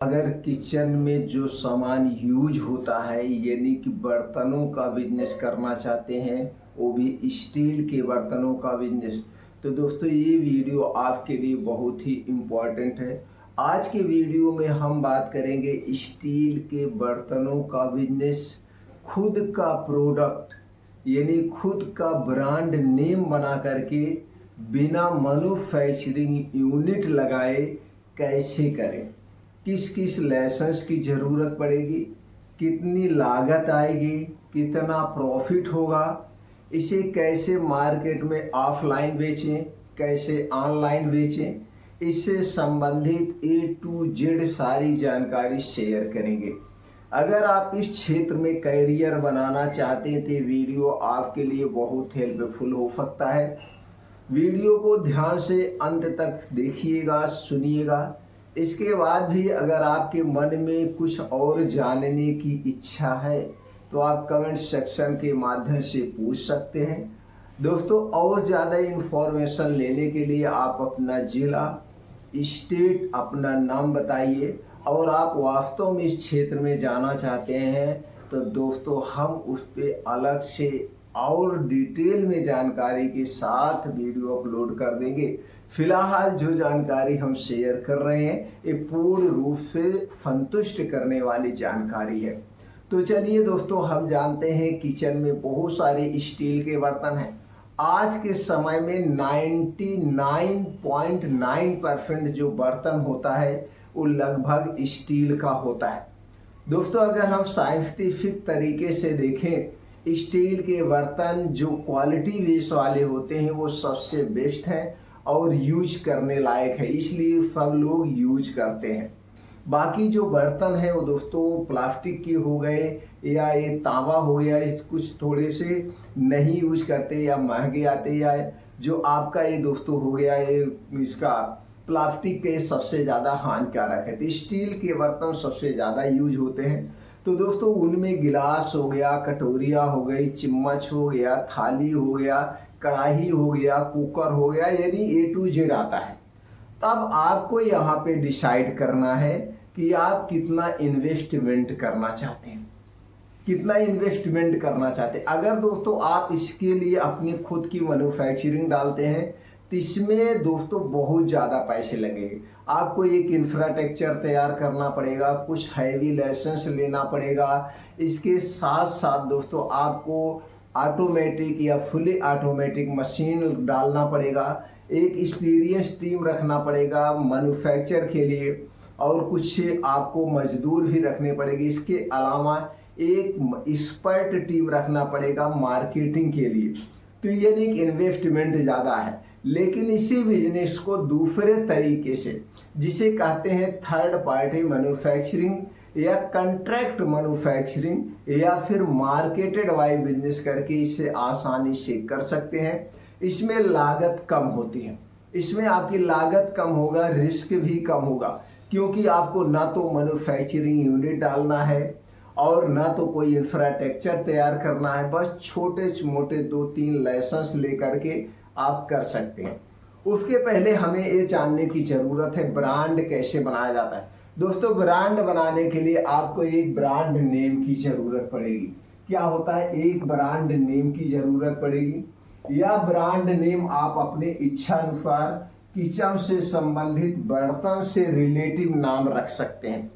अगर किचन में जो सामान यूज होता है यानी कि बर्तनों का बिजनेस करना चाहते हैं, वो भी स्टील के बर्तनों का बिजनेस, तो दोस्तों ये वीडियो आपके लिए बहुत ही इम्पोर्टेंट है। आज के वीडियो में हम बात करेंगे स्टील के बर्तनों का बिजनेस, खुद का प्रोडक्ट यानी खुद का ब्रांड नेम बना करके बिना मैन्युफैक्चरिंग यूनिट लगाए कैसे करें, किस किस लाइसेंस की ज़रूरत पड़ेगी, कितनी लागत आएगी, कितना प्रॉफिट होगा, इसे कैसे मार्केट में ऑफलाइन बेचें, कैसे ऑनलाइन बेचें, इससे संबंधित A to Z सारी जानकारी शेयर करेंगे। अगर आप इस क्षेत्र में कैरियर बनाना चाहते हैं तो वीडियो आपके लिए बहुत हेल्पफुल हो सकता है। वीडियो को ध्यान से अंत तक देखिएगा, सुनिएगा। इसके बाद भी अगर आपके मन में कुछ और जानने की इच्छा है तो आप कमेंट सेक्शन के माध्यम से पूछ सकते हैं। दोस्तों, और ज़्यादा इन्फॉर्मेशन लेने के लिए आप अपना ज़िला, स्टेट, अपना नाम बताइए। और आप वास्तव में इस क्षेत्र में जाना चाहते हैं तो दोस्तों हम उस पर अलग से और डिटेल में जानकारी के साथ वीडियो अपलोड कर देंगे। फिलहाल जो जानकारी हम शेयर कर रहे हैं ये पूर्ण रूप से संतुष्ट करने वाली जानकारी है। तो चलिए दोस्तों, हम जानते हैं किचन में बहुत सारे स्टील के बर्तन हैं। आज के समय में 99.9% जो बर्तन होता है वो लगभग स्टील का होता है। दोस्तों, अगर हम साइंटिफिक तरीके से देखें, स्टील के बर्तन जो क्वालिटी बेस वाले होते हैं वो सबसे बेस्ट हैं और यूज करने लायक है, इसलिए सब लोग यूज करते हैं। बाकी जो बर्तन है वो दोस्तों प्लास्टिक के हो गए या ये तांबा हो गया, कुछ थोड़े से नहीं यूज करते या महंगे आते, या जो आपका ये दोस्तों हो गया ये इसका प्लास्टिक के सबसे ज़्यादा हानिकारक है। तो स्टील के बर्तन सबसे ज़्यादा यूज होते हैं। तो दोस्तों उनमें गिलास हो गया, कटोरिया हो गई, चम्मच हो गया, थाली हो गया, कढ़ाई हो गया, कुकर हो गया, यानी A to Z आता है। तब आपको यहाँ पे डिसाइड करना है कि आप कितना इन्वेस्टमेंट करना चाहते हैं, कितना इन्वेस्टमेंट करना चाहते हैं। अगर दोस्तों आप इसके लिए अपनी खुद की मैन्युफैक्चरिंग डालते हैं तो इसमें दोस्तों बहुत ज़्यादा पैसे लगेंगे। आपको एक इंफ्रास्ट्रक्चर तैयार करना पड़ेगा, कुछ हैवी लाइसेंस लेना पड़ेगा। इसके साथ साथ दोस्तों आपको ऑटोमेटिक या फुली ऑटोमेटिक मशीन डालना पड़ेगा, एक एक्सपीरियंस टीम रखना पड़ेगा मैन्युफैक्चर के लिए, और कुछ आपको मजदूर भी रखने पड़ेंगे। इसके अलावा एक एक्सपर्ट टीम रखना पड़ेगा मार्केटिंग के लिए। तो ये एक इन्वेस्टमेंट ज़्यादा है। लेकिन इसी बिजनेस को दूसरे तरीके से, जिसे कहते हैं थर्ड पार्टी मैन्युफैक्चरिंग या कंट्रैक्ट मैन्युफैक्चरिंग या फिर मार्केटेड वाई बिजनेस करके इसे आसानी से कर सकते हैं। इसमें लागत कम होती है, इसमें आपकी लागत कम होगा, रिस्क भी कम होगा, क्योंकि आपको ना तो मैन्युफैक्चरिंग यूनिट डालना है और ना तो कोई इंफ्रास्ट्रक्चर तैयार करना है। बस छोटे मोटे 2-3 लाइसेंस लेकर के आप कर सकते हैं। उसके पहले हमें ये जानने की ज़रूरत है ब्रांड कैसे बनाया जाता है। दोस्तों, ब्रांड बनाने के लिए आपको एक ब्रांड नेम की ज़रूरत पड़ेगी। क्या होता है, एक ब्रांड नेम की ज़रूरत पड़ेगी। या ब्रांड नेम आप अपने इच्छा अनुसार किचन से संबंधित बर्तन से रिलेटिव नाम रख सकते हैं।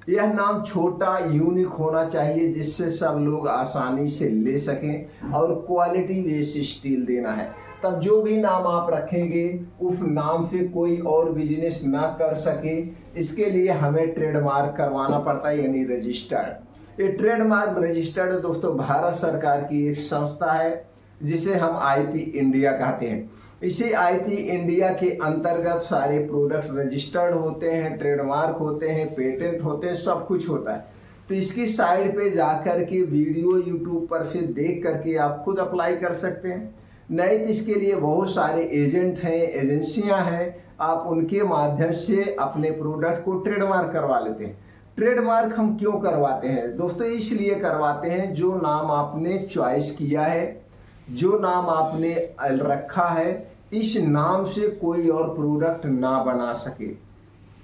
यह नाम छोटा यूनिक होना चाहिए जिससे सब लोग आसानी से ले सकें, और क्वालिटी बेस स्टील देना है। तब जो भी नाम आप रखेंगे उस नाम से कोई और बिजनेस ना कर सके, इसके लिए हमें ट्रेडमार्क करवाना पड़ता है, यानी रजिस्टर्ड। ये ट्रेडमार्क रजिस्टर्ड दोस्तों भारत सरकार की एक संस्था है जिसे हम IP इंडिया कहते हैं। इसी IP इंडिया के अंतर्गत सारे प्रोडक्ट रजिस्टर्ड होते हैं, ट्रेडमार्क होते हैं, पेटेंट होते हैं, सब कुछ होता है। तो इसकी साइड पे जाकर के वीडियो यूट्यूब पर फिर देख करके आप खुद अप्लाई कर सकते हैं। नहीं तो इसके लिए बहुत सारे एजेंट हैं, एजेंसियां हैं, आप उनके माध्यम से अपने प्रोडक्ट को ट्रेडमार्क करवा लेते हैं। ट्रेडमार्क हम क्यों करवाते हैं दोस्तों? इसलिए करवाते हैं जो नाम आपने चॉइस किया है, जो नाम आपने रखा है, इस नाम से कोई और प्रोडक्ट ना बना सके।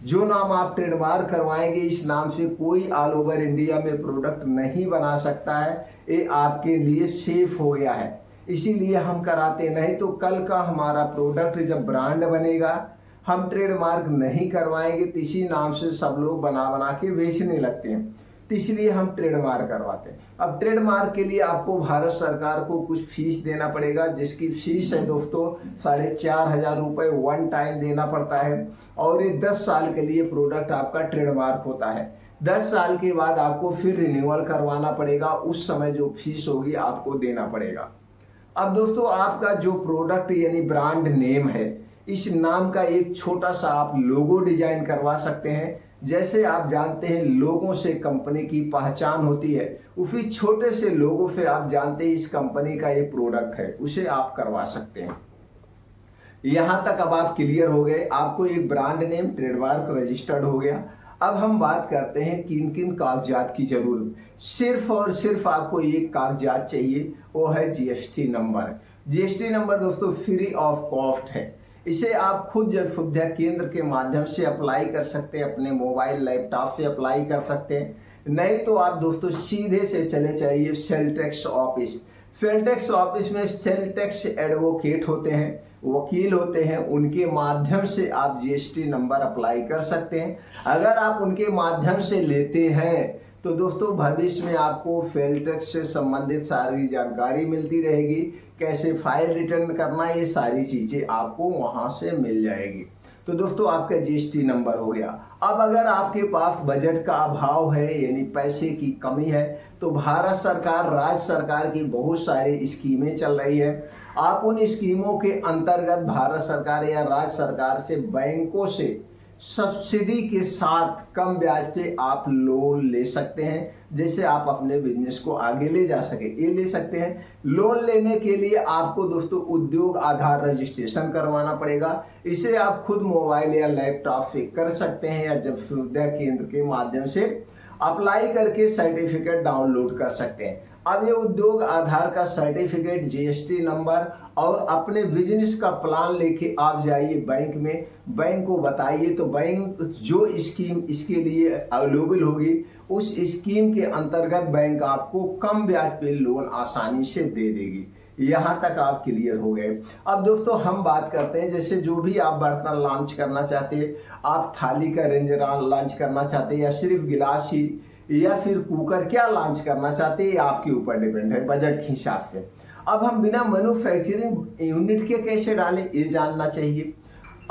जो नाम आप ट्रेडमार्क करवाएंगे इस नाम से कोई ऑल ओवर इंडिया में प्रोडक्ट नहीं बना सकता है। ये आपके लिए सेफ हो गया है, इसीलिए हम कराते। नहीं तो कल का हमारा प्रोडक्ट जब ब्रांड बनेगा, हम ट्रेडमार्क नहीं करवाएंगे तो इसी नाम से सब लोग बना बना के बेचने लगते हैं, तो इसलिए हम ट्रेडमार्क करवाते हैं। अब ट्रेडमार्क के लिए आपको भारत सरकार को कुछ फीस देना पड़ेगा, जिसकी फीस है दोस्तों 4,500 रुपये वन टाइम देना पड़ता है। और ये 10 साल के लिए प्रोडक्ट आपका ट्रेडमार्क होता है। 10 साल के बाद आपको फिर रिन्यूअल करवाना पड़ेगा, उस समय जो फीस होगी आपको देना पड़ेगा। अब दोस्तों आपका जो प्रोडक्ट यानी ब्रांड नेम है, इस नाम का एक छोटा सा आप लोगो डिजाइन करवा सकते हैं। जैसे आप जानते हैं लोगों से कंपनी की पहचान होती है, उसी छोटे से लोगों से आप जानते हैं इस कंपनी का ये प्रोडक्ट है, उसे आप करवा सकते हैं। यहां तक अब आप क्लियर हो गए, आपको एक ब्रांड नेम ट्रेडमार्क रजिस्टर्ड हो गया। अब हम बात करते हैं किन किन कागजात की जरूरत। सिर्फ और सिर्फ आपको एक कागजात चाहिए, वो है जीएसटी नंबर। जीएसटी नंबर दोस्तों फ्री ऑफ कॉस्ट है, इसे आप खुद जन सुविधा केंद्र के माध्यम से अप्लाई कर सकते हैं, अपने मोबाइल लैपटॉप से अप्लाई कर सकते हैं। नहीं तो आप दोस्तों सीधे से चले जाइए sale tax office. Sale tax office में सेल टैक्स एडवोकेट होते हैं, वकील होते हैं, उनके माध्यम से आप जीएसटी नंबर अप्लाई कर सकते हैं। अगर आप उनके माध्यम से लेते हैं तो दोस्तों भविष्य में आपको सेल टैक्स से संबंधित सारी जानकारी मिलती रहेगी, कैसे फाइल रिटर्न करना, ये सारी चीजें आपको वहां से मिल जाएगी। तो दोस्तों आपका जीएसटी नंबर हो गया। अब अगर आपके पास बजट का अभाव है यानी पैसे की कमी है, तो भारत सरकार, राज्य सरकार की बहुत सारी स्कीमें चल रही है। आप उन स्कीमों के अंतर्गत भारत सरकार या राज्य सरकार से बैंकों से सब्सिडी के साथ कम ब्याज पे आप लोन ले सकते हैं, जैसे आप अपने बिजनेस को आगे ले जा सके, ये ले सकते हैं। लोन लेने के लिए आपको दोस्तों उद्योग आधार रजिस्ट्रेशन करवाना पड़ेगा। इसे आप खुद मोबाइल या लैपटॉप से कर सकते हैं, या जब सुविधा केंद्र के माध्यम से अप्लाई करके सर्टिफिकेट डाउनलोड कर सकते हैं। अब ये उद्योग आधार का सर्टिफिकेट, जीएसटी नंबर और अपने बिजनेस का प्लान लेके आप जाइए बैंक में, बैंक को बताइए, तो बैंक जो स्कीम इसके लिए अवेलेबल होगी उस स्कीम के अंतर्गत बैंक आपको कम ब्याज पे लोन आसानी से दे देगी। यहाँ तक आप क्लियर हो गए। अब दोस्तों हम बात करते हैं, जैसे जो भी आप बर्तन लॉन्च करना चाहते हैं, आप थाली का रेंज लॉन्च करना चाहते हैं या सिर्फ गिलास ही या फिर कुकर, क्या लॉन्च करना चाहते हैं, आपके ऊपर डिपेंड है बजट के हिसाब से। अब हम बिना मैन्युफैक्चरिंग यूनिट के कैसे डालें, ये जानना चाहिए।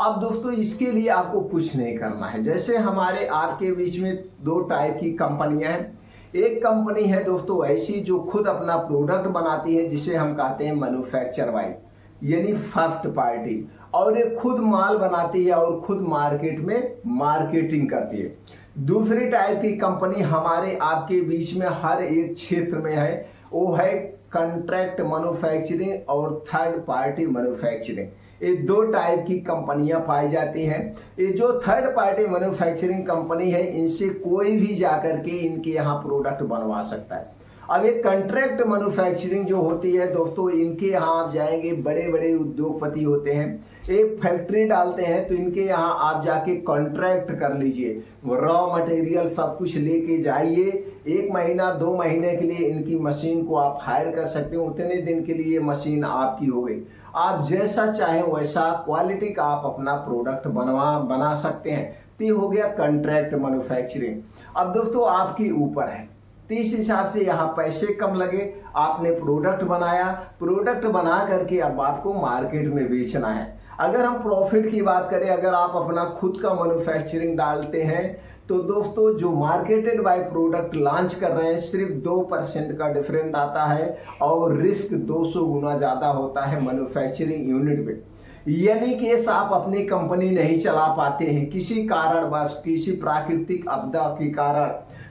अब दोस्तों इसके लिए आपको कुछ नहीं करना है। जैसे हमारे आपके बीच में दो टाइप की कंपनियां हैं। एक कंपनी है दोस्तों ऐसी जो खुद अपना प्रोडक्ट बनाती है, जिसे हम कहते हैं मैन्युफैक्चर बाय यानी फर्स्ट पार्टी, और ये खुद माल बनाती है और खुद मार्केट में मार्केटिंग करती है। दूसरी टाइप की कंपनी हमारे आपके बीच में हर एक क्षेत्र में है, वो है कॉन्ट्रैक्ट मैन्युफैक्चरिंग और थर्ड पार्टी मैन्युफैक्चरिंग। ये दो टाइप की कंपनियां पाई जाती हैं। ये जो थर्ड पार्टी मैन्युफैक्चरिंग कंपनी है, इनसे कोई भी जाकर के इनके यहाँ प्रोडक्ट बनवा सकता है। अब एक कॉन्ट्रैक्ट मैन्युफैक्चरिंग जो होती है दोस्तों, इनके यहाँ आप जाएंगे, बड़े बड़े उद्योगपति होते हैं, एक फैक्ट्री डालते हैं, तो इनके यहाँ आप जाके कॉन्ट्रैक्ट कर लीजिए, रॉ मटेरियल सब कुछ लेके जाइए। 1 महीना 2 महीने के लिए इनकी मशीन को आप हायर कर सकते हो, उतने दिन के लिए मशीन आपकी हो गई। आप जैसा चाहें वैसा क्वालिटी का आप अपना प्रोडक्ट बना सकते हैं। तो हो गया कॉन्ट्रैक्ट मैन्युफैक्चरिंग। अब दोस्तों आपके ऊपर है, तो इस हिसाब से यहाँ पैसे कम लगे, आपने प्रोडक्ट बनाया, प्रोडक्ट बना करके अब आपको मार्केट में बेचना है। अगर हम प्रॉफिट की बात करें, अगर आप अपना खुद का मैन्युफैक्चरिंग डालते हैं, तो दोस्तों जो मार्केटेड बाय प्रोडक्ट लॉन्च कर रहे हैं, सिर्फ 2% का डिफरेंट आता है और रिस्क 200 गुना ज़्यादा होता है मैन्युफैक्चरिंग यूनिट पे। यानी कि आप अपनी कंपनी नहीं चला पाते हैं किसी कारण, बस किसी प्राकृतिक आपदा के कारण,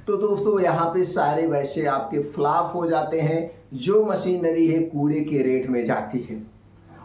तो दोस्तों यहाँ पे सारे वैसे आपके फ्लॉप हो जाते हैं। जो मशीनरी है कूड़े के रेट में जाती है।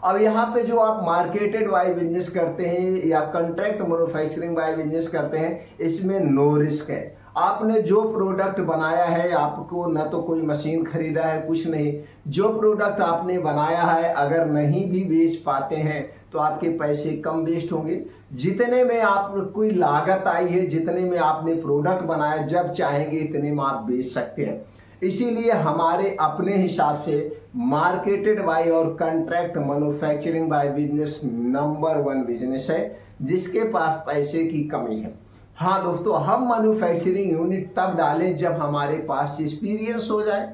अब यहाँ पे जो आप मार्केटेड बाय बिजनेस करते हैं या कॉन्ट्रैक्ट मैन्युफैक्चरिंग बाय बिजनेस करते हैं, इसमें नो रिस्क है। आपने जो प्रोडक्ट बनाया है, आपको ना तो कोई मशीन खरीदा है, कुछ नहीं। जो प्रोडक्ट आपने बनाया है अगर नहीं भी बेच पाते हैं तो आपके पैसे कम वेस्ट होंगे। जितने में आप कोई लागत आई है, जितने में आपने प्रोडक्ट बनाया, जब चाहेंगे इतने में आप बेच सकते हैं। इसीलिए हमारे अपने हिसाब से मार्केटेड बाय और contract manufacturing by business number 1 business है जिसके पास पैसे की कमी है। हाँ दोस्तों, हम मैन्युफैक्चरिंग यूनिट तब डालें जब हमारे पास एक्सपीरियंस हो जाए,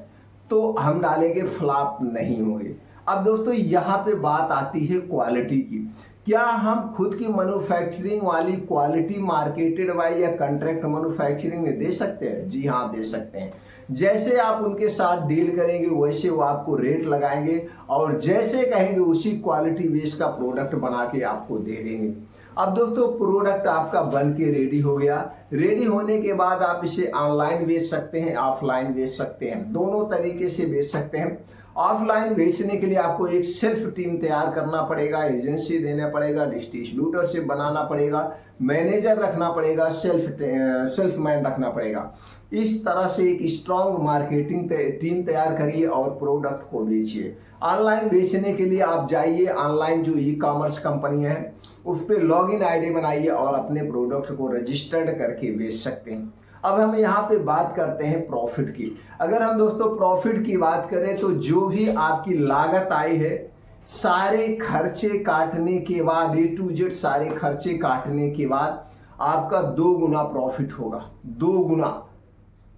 तो हम डालेंगे, फ्लॉप नहीं होंगे। अब दोस्तों यहाँ पे बात आती है क्वालिटी की। क्या हम खुद की मैन्युफैक्चरिंग वाली क्वालिटी मार्केटेड बाय या कॉन्ट्रैक्ट मैन्युफैक्चरिंग में दे सकते हैं? जी हाँ, दे सकते हैं। जैसे आप उनके साथ डील करेंगे वैसे वो आपको रेट लगाएंगे और जैसे कहेंगे उसी क्वालिटी बेस का प्रोडक्ट बना के आपको दे देंगे। अब दोस्तों प्रोडक्ट आपका बन के रेडी हो गया। रेडी होने के बाद आप इसे ऑनलाइन बेच सकते हैं, ऑफलाइन बेच सकते हैं, दोनों तरीके से बेच सकते हैं। ऑफलाइन बेचने के लिए आपको एक सेल्फ टीम तैयार करना पड़ेगा, एजेंसी देना पड़ेगा, डिस्ट्रीब्यूटरशिप बनाना पड़ेगा, मैनेजर रखना पड़ेगा, सेल्फ मैन रखना पड़ेगा। इस तरह से एक स्ट्रॉन्ग मार्केटिंग टीम तैयार करिए और प्रोडक्ट को बेचिए। ऑनलाइन बेचने के लिए आप जाइए, ऑनलाइन जो ई कॉमर्स कंपनियां हैं उस पर लॉगिन आईडी बनाइए और अपने प्रोडक्ट को रजिस्टर्ड करके बेच सकते हैं। अब हम यहाँ पे बात करते हैं प्रॉफिट की। अगर हम दोस्तों प्रॉफिट की बात करें तो जो भी आपकी लागत आई है, सारे खर्चे काटने के बाद, A to Z सारे खर्चे काटने के बाद आपका 2 गुना प्रॉफिट होगा। 2 गुना,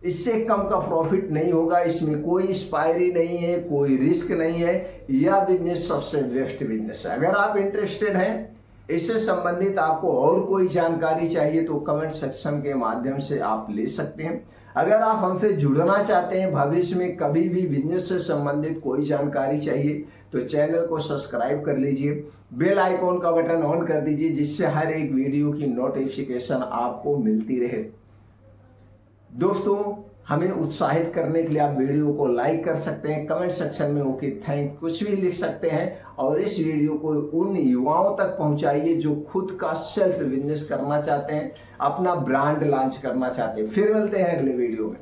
इससे कम का प्रॉफिट नहीं होगा। इसमें कोई एक्सपायरी नहीं है, कोई रिस्क नहीं है। यह बिजनेस सबसे बेस्ट बिजनेस है। अगर आप इंटरेस्टेड हैं, इससे संबंधित आपको और कोई जानकारी चाहिए तो कमेंट सेक्शन के माध्यम से आप ले सकते हैं। अगर आप हमसे जुड़ना चाहते हैं, भविष्य में कभी भी बिजनेस से संबंधित कोई जानकारी चाहिए तो चैनल को सब्सक्राइब कर लीजिए, बेल आइकॉन का बटन ऑन कर दीजिए जिससे हर एक वीडियो की नोटिफिकेशन आपको मिलती रहे। दोस्तों, हमें उत्साहित करने के लिए आप वीडियो को लाइक कर सकते हैं, कमेंट सेक्शन में ओके थैंक कुछ भी लिख सकते हैं और इस वीडियो को उन युवाओं तक पहुंचाइए जो खुद का सेल्फ बिजनेस करना चाहते हैं, अपना ब्रांड लॉन्च करना चाहते हैं। फिर मिलते हैं अगले वीडियो में।